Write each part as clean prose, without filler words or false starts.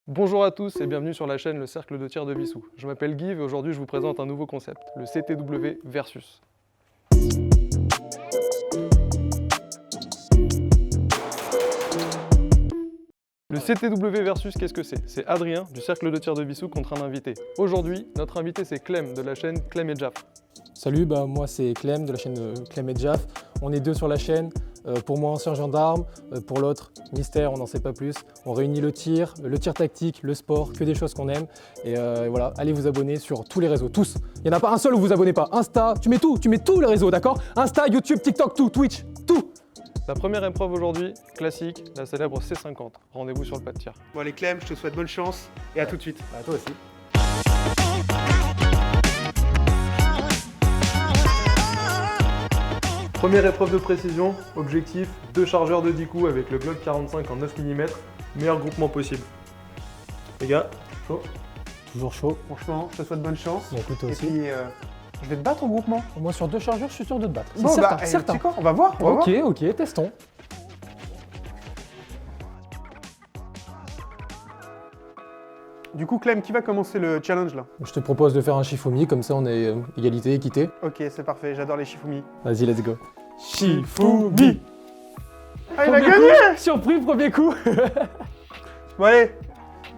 Bonjour à tous et bienvenue sur la chaîne Le Cercle de Tir de Vissou. Je m'appelle Guy et aujourd'hui je vous présente un nouveau concept, le CTW Versus. Le CTW Versus, qu'est-ce que c'est? C'est Adrien du Cercle de Tir de Vissou contre un invité. Aujourd'hui, notre invité c'est Clem de la chaîne Clem et Jaff. Salut, moi c'est Clem de la chaîne Clem et Jaff. On est deux sur la chaîne. Pour moi, ancien gendarme. Pour l'autre, mystère, on n'en sait pas plus. On réunit le tir tactique, le sport, que des choses qu'on aime. Et voilà, allez vous abonner sur tous les réseaux, tous. Il n'y en a pas un seul où vous vous abonnez pas. Insta, tu mets tous les réseaux, d'accord? Insta, YouTube, TikTok, tout, Twitch, tout. La première épreuve aujourd'hui, classique, la célèbre C50. Rendez-vous sur le pas de tir. Bon allez Clem, je te souhaite bonne chance et à tout de suite. Bah, toi aussi. Première épreuve de précision, objectif, 2 chargeurs de 10 coups avec le Glock 45 en 9 mm, meilleur groupement possible. Les gars, chaud? Toujours chaud. Franchement, je te souhaite bonne chance. Bah, écoute, toi Et aussi. puis, je vais te battre au groupement. Moi, sur 2 chargeurs, je suis sûr de te battre. C'est Bon, certain, tu certain. sais quoi, on va voir. Ok, testons. Du coup, Clem, qui va commencer le challenge là? Je te propose de faire un Shifumi, comme ça on est égalité, équité. Ok, c'est parfait, j'adore les Shifumi. Vas-y, let's go. Shifumi. Ah, il a Premier gagné! coup. Surpris, premier coup. Bon, allez.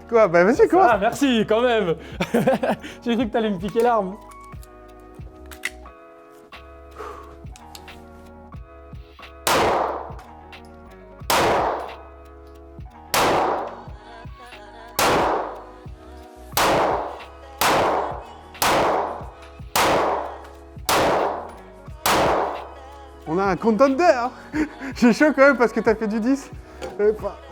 Quoi? Bah, vas-y, commence. Ah, merci, quand même. J'ai cru que t'allais me piquer l'arme. On a un contender. J'ai chaud quand même parce que t'as fait du 10.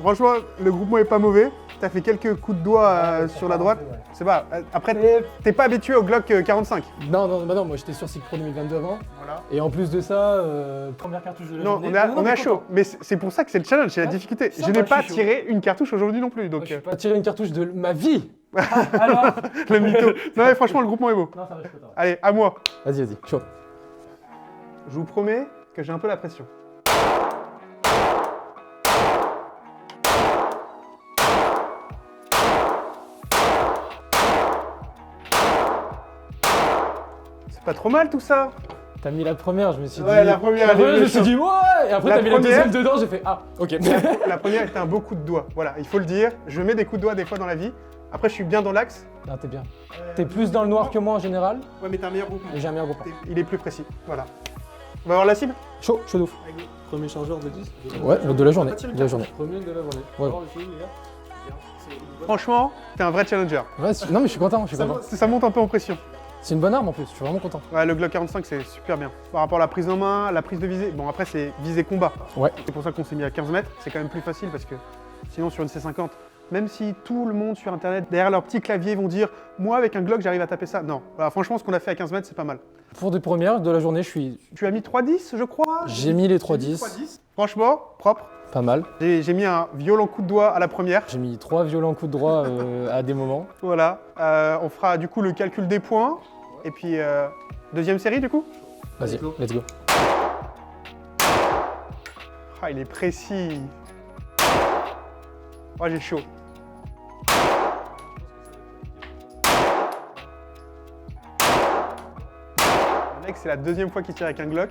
Franchement, le groupement est pas mauvais. T'as fait quelques coups de doigt sur la droite. C'est pas. Après, t'es pas habitué au Glock 45. Non, moi j'étais sur Sig Pro 2022 avant. Voilà. Et en plus de ça, première cartouche de la Non, journée. on est à chaud. Mais c'est pour ça que c'est le challenge, c'est la difficulté. Ça Je va, n'ai pas je suis tiré une cartouche aujourd'hui non plus. Moi, Donc, je suis pas tiré une cartouche de ma vie. Alors le mytho. Non, mais franchement, le groupement est beau. Non, ça va, je peux t'avoir. Allez, à moi. Vas-y, chaud. Je vous promets que j'ai un peu la pression. C'est pas trop mal tout ça. T'as mis la première, je me suis dit. Ouais, la première, elle est je me suis méchante. dit, ouais. Et après, La t'as mis la première- deuxième dedans, j'ai fait, ah, ok. La première était un beau coup de doigt. Voilà, il faut le dire. Je mets des coups de doigt des fois dans la vie. Après, je suis bien dans l'axe. Non, t'es bien. T'es plus dans le noir que moi en général, Ouais, mais t'as un meilleur groupement. et j'ai un meilleur groupe. Il est plus précis. Voilà. On va voir la cible. Chaud de ouf. Premier chargeur de 10. Ouais, de la journée. De la journée. Premier de la journée. Ouais. Alors, le film, les gars. Franchement, t'es un vrai challenger. Ouais, non, mais je suis content, Ça monte un peu en pression. C'est une bonne arme en plus, je suis vraiment content. Ouais, le Glock 45, c'est super bien. Par rapport à la prise en main, la prise de visée. Bon, après, c'est visée combat. Ouais. C'est pour ça qu'on s'est mis à 15 mètres. C'est quand même plus facile parce que sinon, sur une C50, même si tout le monde sur Internet, derrière leur petit clavier, vont dire « Moi, avec un Glock, j'arrive à taper ça ». Non. Voilà, franchement, ce qu'on a fait à 15 mètres, c'est pas mal. Pour des premières de la journée, je suis. Tu as mis 3-10, je crois. J'ai mis les 3-10. 3-10. Franchement, propre. Pas mal. J'ai mis un violent coup de doigt à la première. J'ai mis 3 violents coups de droit à des moments. Voilà. On fera du coup le calcul des points. Et puis, deuxième série du coup. Vas-y, let's go. Ah, il est précis. Oh, j'ai chaud. Le mec, c'est la deuxième fois qu'il tire avec un Glock.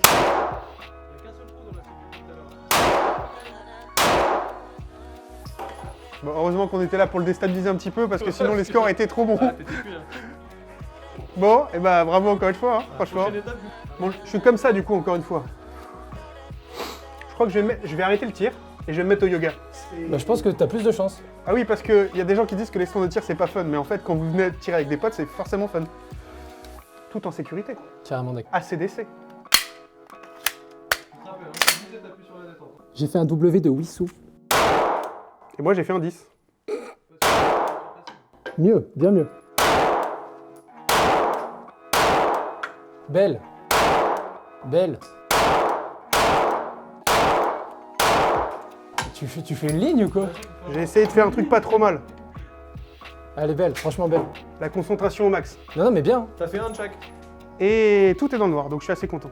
Bon, heureusement qu'on était là pour le déstabiliser un petit peu parce que sinon les scores étaient trop bons. Bon, et bah bravo encore une fois, hein, franchement. Bon, je suis comme ça du coup encore une fois. Je crois que je vais arrêter le tir et je vais me mettre au yoga. Bah, je pense que t'as plus de chance. Ah oui, parce qu'il y a des gens qui disent que les stands de tir c'est pas fun, mais en fait quand vous venez tirer avec des potes c'est forcément fun. Tout en sécurité. Carrément d'accord. ACDC. J'ai fait un W de Wissou. Et moi j'ai fait un 10. Mieux, bien mieux. Belle. Belle. Tu fais une ligne ou quoi? J'ai essayé de faire un truc pas trop mal. Elle est belle, franchement belle. La concentration au max. Non, mais bien. Ça fait un de chaque. Et tout est dans le noir, donc je suis assez content.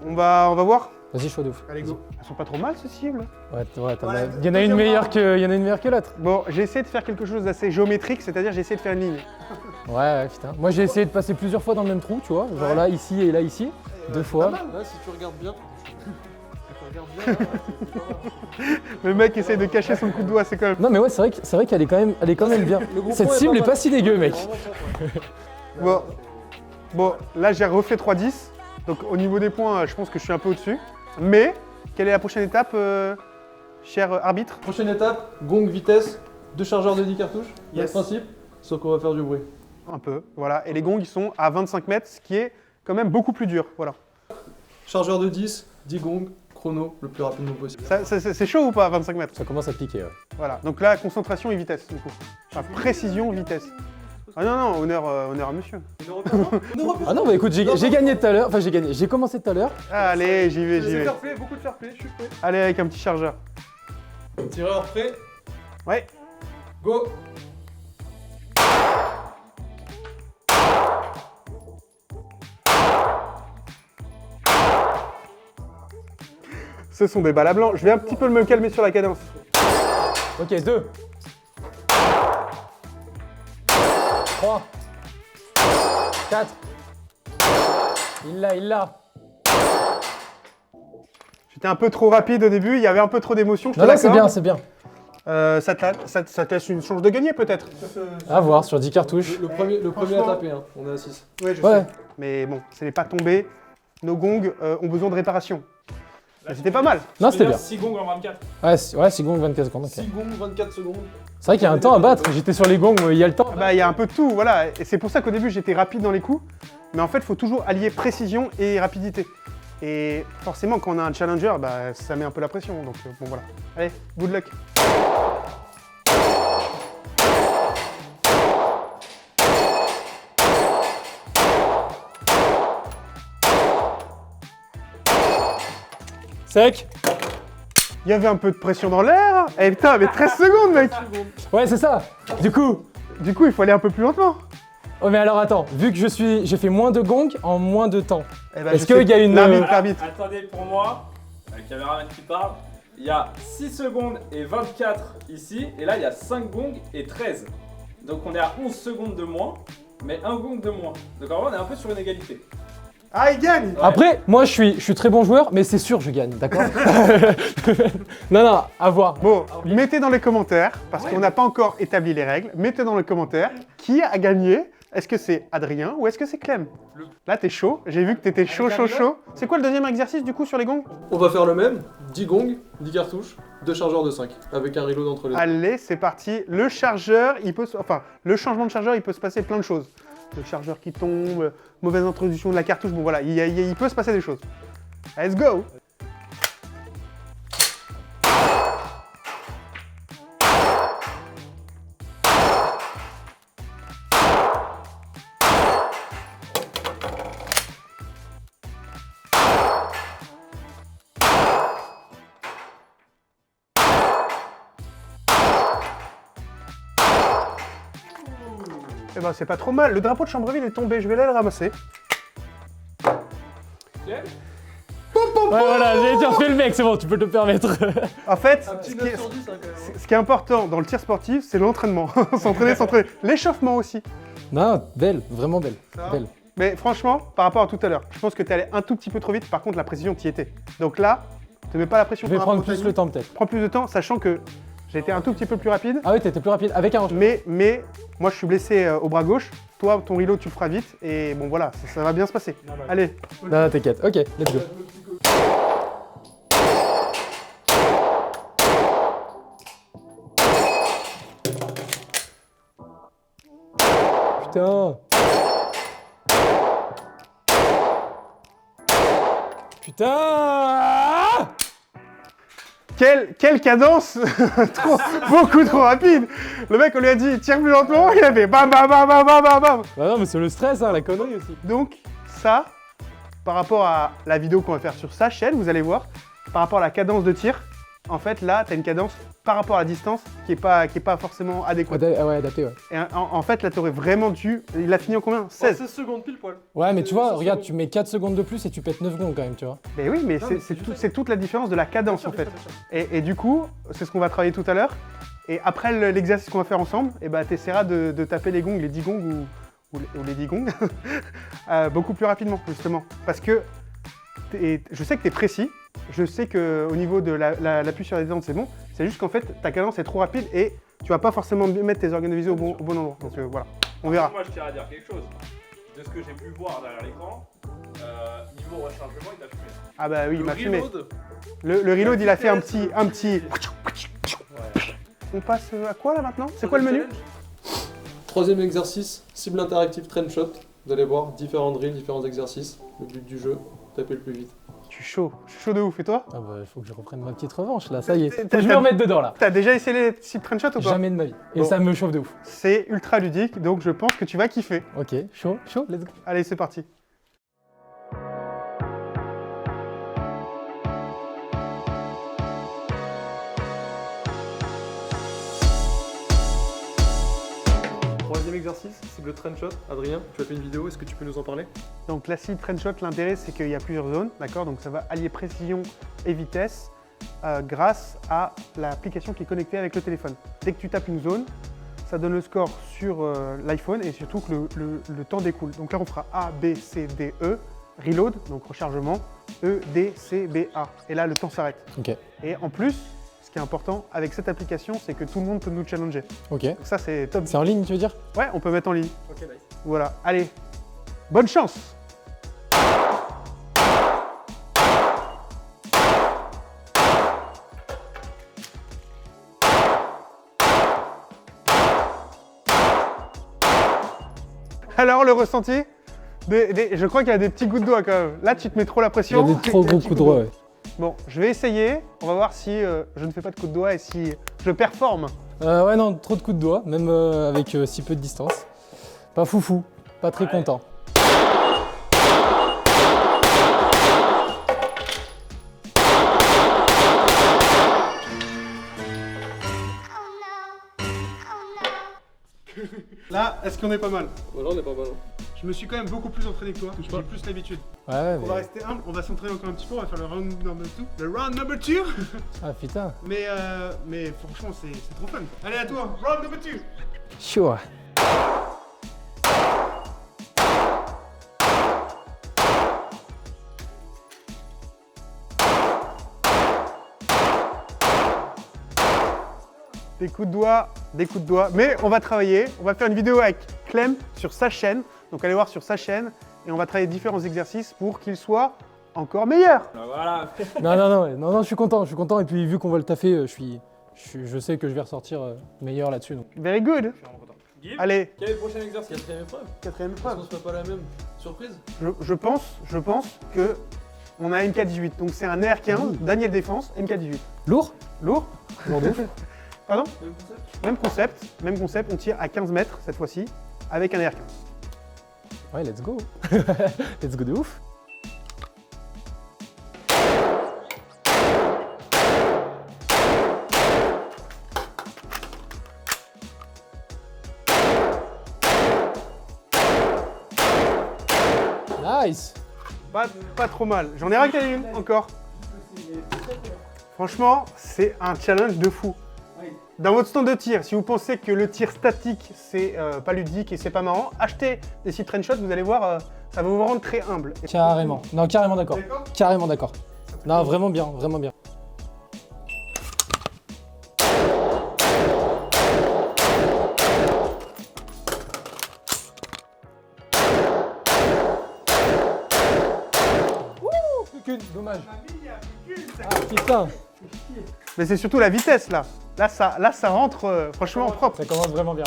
On va voir. Vas-y, chaud de ouf. Allez, go. Elles sont pas trop mal, ces cibles. Ouais, Ouais, il y en a une meilleure que l'autre. Bon, j'ai essayé de faire quelque chose d'assez géométrique, c'est-à-dire j'ai essayé de faire une ligne. Ouais, putain. Moi, j'ai essayé de passer plusieurs fois dans le même trou, tu vois. Genre là, ici et là, ici. 2 fois. Là, si tu regardes bien. C'est pas mal. Le mec essaye de cacher son coup de doigt, c'est quand même... Non, mais ouais, c'est vrai qu'elle est quand même bien. Le groupe Cette point cible est mal. pas si dégueu, mec. Bon, là j'ai refait 3-10, donc au niveau des points, je pense que je suis un peu au-dessus. Mais, quelle est la prochaine étape, cher arbitre? Prochaine étape, gong vitesse, 2 chargeurs de 10 cartouches. Même Yes. principe, sauf qu'on va faire du bruit. Un peu, voilà. Et les gongs, ils sont à 25 mètres, ce qui est quand même beaucoup plus dur, voilà. Chargeur de 10, 10 gongs, chrono le plus rapidement possible. C'est chaud ou pas, 25 mètres? Ça commence à piquer, ouais. Voilà, donc là, concentration et vitesse, du coup. Enfin, précision, vitesse. Ah non, non, honneur à monsieur. Ah non, bah écoute, j'ai gagné tout à l'heure. Enfin, j'ai commencé tout à l'heure. Allez, j'y vais, j'y C'est vais. fair play, beaucoup de fair play, je suis prêt. Allez, avec un petit chargeur. Tireur prêt, Ouais. go. Ce sont des balles à blanc. Je vais un petit peu me calmer sur la cadence. Ok, 2. 3. 4. Il l'a. J'étais un peu trop rapide au début, il y avait un peu trop d'émotion, je te Non, non, c'est l'accorde. bien, c'est bien. Ça te laisse une chance de gagner peut-être. À voir sur 10 cartouches. Le premier à franchement- taper, hein. On est à 6. Ouais, je Ouais. sais. Mais bon, ça n'est pas tombé. Nos gongs ont besoin de réparation. Mais c'était pas mal. Non, c'était bien. 6 gongs en 24. Ouais, 6 gongs, 24 secondes. ok. 6 gongs, 24 secondes. C'est vrai qu'il y a un temps à battre. J'étais sur les gongs, il y a le temps. Ah bah, il y a un peu de tout, voilà. Et c'est pour ça qu'au début, j'étais rapide dans les coups. Mais en fait, il faut toujours allier précision et rapidité. Et forcément, quand on a un challenger, bah, ça met un peu la pression. Donc bon, voilà. Allez, good luck. Sec. Il y avait un peu de pression dans l'air. Eh putain, mais 13 secondes, mec. Ouais, c'est ça. Du coup, Il faut aller un peu plus lentement. oh mais alors attends, vu que j'ai fait moins de gongs en moins de temps. Eh ben, Est-ce je sais- qu'il y a une- L'arbitre. Attendez, pour moi, la caméraman qui parle, il y a 6 secondes et 24 ici, et là il y a 5 gongs et 13. Donc on est à 11 secondes de moins, mais un gong de moins. Donc en vrai on est un peu sur une égalité. Ah, il gagne. Ouais. Après, moi je suis très bon joueur, mais c'est sûr je gagne, d'accord? Non, à voir. Bon, mettez dans les commentaires, parce qu'on n'a pas encore établi les règles, mettez dans les commentaires qui a gagné. Est-ce que c'est Adrien ou est-ce que c'est Clem? Là, t'es chaud. J'ai vu que t'étais chaud. C'est quoi le deuxième exercice du coup sur les gongs? On va faire le même, 10 gongs, 10 cartouches, 2 chargeurs de 5, avec un reload entre les deux. Allez, c'est parti. Le chargeur, le changement de chargeur, il peut se passer plein de choses. Le chargeur qui tombe, mauvaise introduction de la cartouche, bon voilà, il peut se passer des choses. Let's go! Eh ben, c'est pas trop mal. Le drapeau de Chambreville est tombé, je vais aller le ramasser. Clem ? Ouais, voilà, j'ai déjà fait le mec, c'est bon, tu peux te le permettre. En fait, Un petit ce qui 9 est- sur 10, hein, quand même. ce qui est important dans le tir sportif, c'est l'entraînement. S'entraîner. L'échauffement aussi. Non, belle, vraiment belle. Ça va Belle. Mais franchement, par rapport à tout à l'heure, je pense que t'es allé un tout petit peu trop vite. Par contre, la précision, t'y étais. Donc là, te mets pas la pression. Je vais par rapport prendre au plus timing. le temps peut-être. Prends plus de temps, sachant que j'ai été un tout petit peu plus rapide. Ah oui, t'étais plus rapide, avec un rocher. Mais moi, je suis blessé au bras gauche. Toi, ton reload, tu le feras vite. Et bon, voilà, ça va bien se passer. Allez, Non, t'inquiète, ok, let's go. Putain. Putain. quelle cadence beaucoup trop rapide. Le mec, on lui a dit, tire plus lentement. Il a fait bam, bam, bam, bam, bam, bam, bam. Bah non, mais c'est le stress, hein, la connerie aussi. Donc, ça, par rapport à la vidéo qu'on va faire sur sa chaîne, vous allez voir, par rapport à la cadence de tir, en fait, là, tu as une cadence par rapport à la distance qui est pas forcément adéquate. Ouais, adapté, ouais. Et en fait, là, t'aurais vraiment dû. Il a fini en combien? 16. 16 secondes pile poil. Ouais, mais tu vois, 16 regarde, secondes. tu mets 4 secondes de plus et tu pètes 9 secondes quand même, tu vois. Mais oui, mais Non, mais c'est toute la différence de la cadence, en fait. Et du coup, c'est ce qu'on va travailler tout à l'heure. Et après l'exercice qu'on va faire ensemble, et bah, tu essaieras de taper les gongs, les 10 gongs ou les 10 gongs beaucoup plus rapidement, justement. Parce que je sais que tu es précis, je sais qu'au niveau de l'appui sur les dents, c'est bon. C'est juste qu'en fait, ta cadence est trop rapide et tu vas pas forcément mettre tes organes visés au bon endroit. Donc voilà, on verra. Moi, je tiens à dire quelque chose. De ce que j'ai pu voir derrière l'écran, niveau rechargement, il t'a fumé. Ah bah oui, il m'a fumé. Reload, Le reload, il a fait un petit... Ouais. On passe à quoi là maintenant? C'est quoi le menu? Troisième exercice, cible interactive train shot. Vous allez voir différents drills, différents exercices. Le but du jeu, taper le plus vite. Je suis chaud de ouf. Et toi? Ah bah, il faut que je reprenne ma petite revanche là, ça y est. T'as- Faut que je me t'as- remette dedans là. T'as déjà essayé les cibles train shot ou pas? Jamais de ma vie. Et Bon. ça me chauffe de ouf. C'est ultra ludique, donc je pense que tu vas kiffer. Ok, chaud, let's go. Allez, c'est parti. Troisième exercice, cible train shot. Adrien, tu as fait une vidéo, est-ce que tu peux nous en parler? Donc la cible train shot, l'intérêt c'est qu'il y a plusieurs zones, d'accord? Donc ça va allier précision et vitesse grâce à l'application qui est connectée avec le téléphone. Dès que tu tapes une zone, ça donne le score sur l'iPhone et surtout que le temps découle. Donc là on fera A, B, C, D, E, reload, donc rechargement, E, D, C, B, A. Et là le temps s'arrête. Ok, Et en plus, ce qui est important avec cette application, c'est que tout le monde peut nous challenger. ok. Donc ça c'est top. C'est en ligne, tu veux dire? Ouais, on peut mettre en ligne. Ok, nice. Voilà, allez, bonne chance! Alors, le ressenti? Je crois qu'il y a des petits coups de doigts quand même. Là, tu te mets trop la Il y pression. a des trop gros coups de doigts, ouais. Bon, je vais essayer. On va voir si je ne fais pas de coups de doigts et si je performe. Ouais, non, trop de coups de doigts, même avec si peu de distance. Pas foufou, pas très content. Là, est-ce qu'on est pas mal? Voilà, on est pas mal. Je me suis quand même beaucoup plus entraîné que toi. J'ai plus l'habitude. Ouais, On va mais... rester humble, on va s'entraîner encore un petit peu, on va faire le round number 2. Le round number 2 Ah putain, mais franchement, c'est trop fun. Allez, à toi, round number 2. chaud. Des coups de doigts. Mais on va travailler, on va faire une vidéo avec Clem sur sa chaîne. Donc allez voir sur sa chaîne et on va travailler différents exercices pour qu'il soit encore meilleur. Voilà. Non, je suis content. Et puis vu qu'on va le taffer, je sais que je vais ressortir meilleur là-dessus. Donc. Very good. Guy, Allez, quel est le prochain exercice? Quatrième épreuve. quatrième Est-ce épreuve. qu'on se fait pas la même surprise? Je pense que on a MK18. Donc c'est un ER15, Daniel Défense, MK18. Lourd? Lourd. Lourd de ouf. Pardon? Même concept? Même concept, on tire à 15 mètres cette fois-ci avec un ER15. Ouais, let's go. Let's go de ouf. Nice. Pas trop mal. J'en ai raqué une encore. Franchement, c'est un challenge de fou. Dans votre stand de tir, si vous pensez que le tir statique, c'est pas ludique et c'est pas marrant, achetez des sites train shot, vous allez voir, ça va vous rendre très humble. Carrément. Non, carrément d'accord. D'accord. Carrément d'accord. Non, vraiment bien, vraiment bien. Plus qu'une, dommage. Ah putain, Mais c'est surtout la vitesse là. Là, ça rentre franchement propre. ça commence vraiment bien.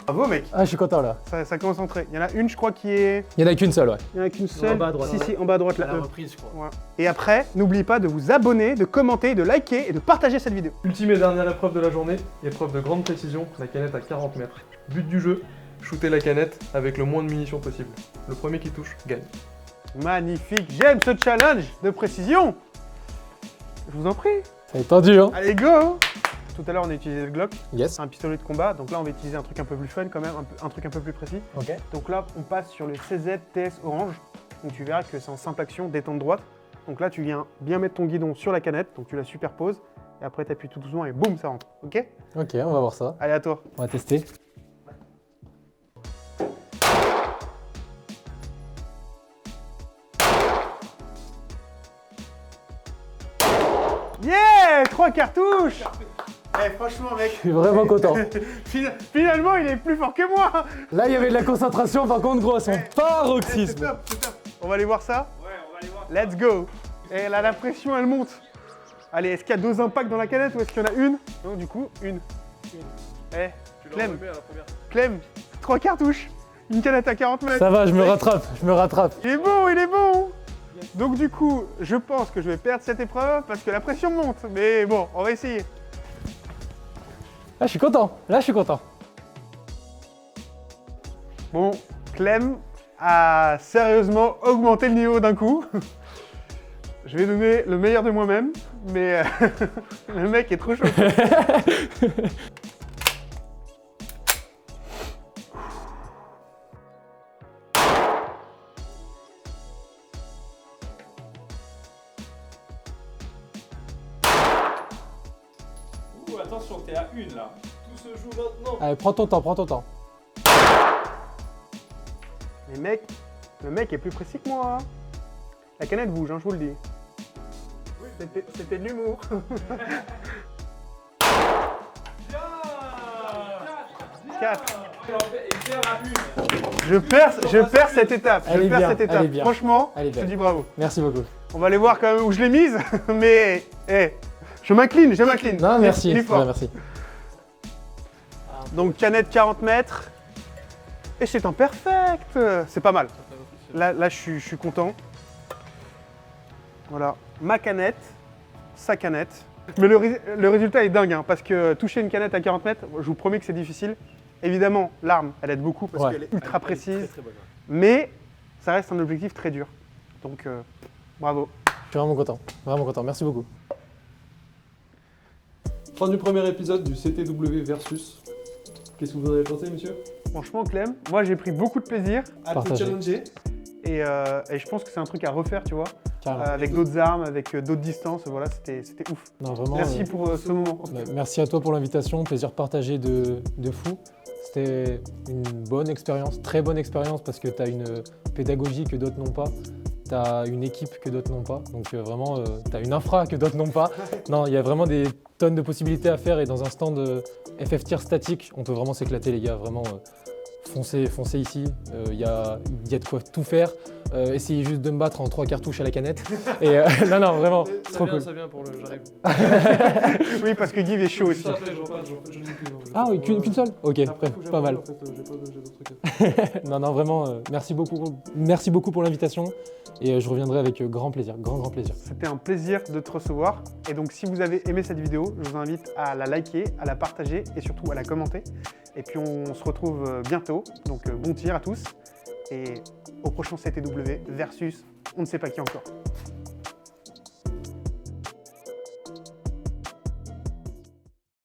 Bravo mec, Ah, je suis content là. ça commence à entrer. Il y en a une, je crois, qui est... Il y en a qu'une seule, ouais. Il y en a qu'une seule. bas à droite. Si, en bas à droite là. reprise, je crois. Ouais. Et après, n'oubliez pas de vous abonner, de commenter, de liker et de partager cette vidéo. Ultime et dernière épreuve de la journée, épreuve de grande précision, la canette à 40 mètres. But du jeu, shooter la canette avec le moins de munitions possible. Le premier qui touche gagne. Magnifique, j'aime ce challenge de précision. Je vous en prie. Ça va être tendu, hein. Allez, go. tout à l'heure, on a utilisé le Glock. Yes. C'est un pistolet de combat. Donc là, on va utiliser un truc un peu plus fun quand même, un truc un peu plus précis. Ok. Donc là, on passe sur le CZ TS Orange. Donc tu verras que c'est en simple action, détente droite. Donc là, tu viens bien mettre ton guidon sur la canette. Donc tu la superposes. Et après, tu appuies tout doucement et boum, ça rentre. Ok? Ok, on va voir ça. Allez, à toi. On va tester. Yeah! 3 cartouches! Eh, franchement, mec, Je suis vraiment content. finalement, il est plus fort que moi! Là, il y avait de la concentration, par contre, gros, son C'est paroxysme. top, c'est top. On va aller voir ça? Ouais, on va aller voir. Let's go! Et là, la pression, elle monte. Allez, est-ce qu'il y a 2 impacts dans la canette ou est-ce qu'il y en a une? Non, du coup, une. Eh, Tu Clem. l'as remis à la première. Clem, 3 cartouches. Une canette à 40 mètres. Ça va, je me rattrape, je me rattrape. Il est bon, il est bon! Donc du coup, je pense que je vais perdre cette épreuve parce que la pression monte. Mais bon, on va essayer. Là, je suis content. Là, je suis content. Bon, Clem a sérieusement augmenté le niveau d'un coup. Je vais donner le meilleur de moi-même, mais le mec est trop chaud. Ouh, attention, t'es à une là. Tout se joue maintenant. Allez, prends ton temps, prends ton temps. Mais mec, le mec est plus précis que moi. Hein. La canette bouge, hein, je vous le dis. C'était de l'humour. Bien 4. Et perd à une. Je perds cette étape. Elle est Je perds bien, cette elle étape. est bien. Franchement, Elle est je te belle. dis bravo. Merci beaucoup. On va aller voir quand même où je l'ai mise. Mais, je m'incline, je m'incline. Non, merci. Il est fort. Ouais, merci. Donc canette 40 mètres. Et c'est un perfect. C'est pas mal. Là je suis content. Voilà, ma canette, sa canette. Mais le résultat est dingue, hein, parce que toucher une canette à 40 mètres, je vous promets que c'est difficile. Évidemment, l'arme, elle aide beaucoup parce Ouais. qu'elle est ultra précise. Très, très bonne. Mais ça reste un objectif très dur. Donc, bravo. Je suis vraiment content. Vraiment content. Merci beaucoup. Fin du premier épisode du CTW Versus. Qu'est-ce que vous en avez pensé, monsieur? Franchement, Clem, moi j'ai pris beaucoup de plaisir À te Partagez. challenger. et je pense que c'est un truc à refaire, tu vois, Carrément. avec d'autres armes, avec d'autres distances. Voilà, c'était ouf. Non, vraiment. Merci pour ce moment. Merci à toi pour l'invitation. Plaisir partagé de fou. C'était une bonne expérience, très bonne expérience parce que tu as une pédagogie que d'autres n'ont pas. Tu as une équipe que d'autres n'ont pas. Donc vraiment, tu as une infra que d'autres n'ont pas. Non, il y a vraiment des tonnes de possibilités à faire et dans un stand FF tir statique, on peut vraiment s'éclater les gars. Vraiment, foncez ici. Il y a de quoi tout faire. Essayez juste de me battre en 3 cartouches à la canette. Et non, vraiment, c'est trop cool. Ça vient pour le. J'arrive. Oui, parce que Guy est chaud aussi. Ça, après, j'en passe, j'en ai plus. Ah oui, qu'une seule. Ok, Après, faut que j'aille pas mal. manger, en fait, j'ai d'autres trucs. Non, vraiment, merci beaucoup pour l'invitation et je reviendrai avec grand plaisir, grand plaisir. C'était un plaisir de te recevoir. Et donc, si vous avez aimé cette vidéo, je vous invite à la liker, à la partager et surtout à la commenter. Et puis, on se retrouve bientôt. Donc, bon tir à tous. Et au prochain CTW versus on ne sait pas qui encore.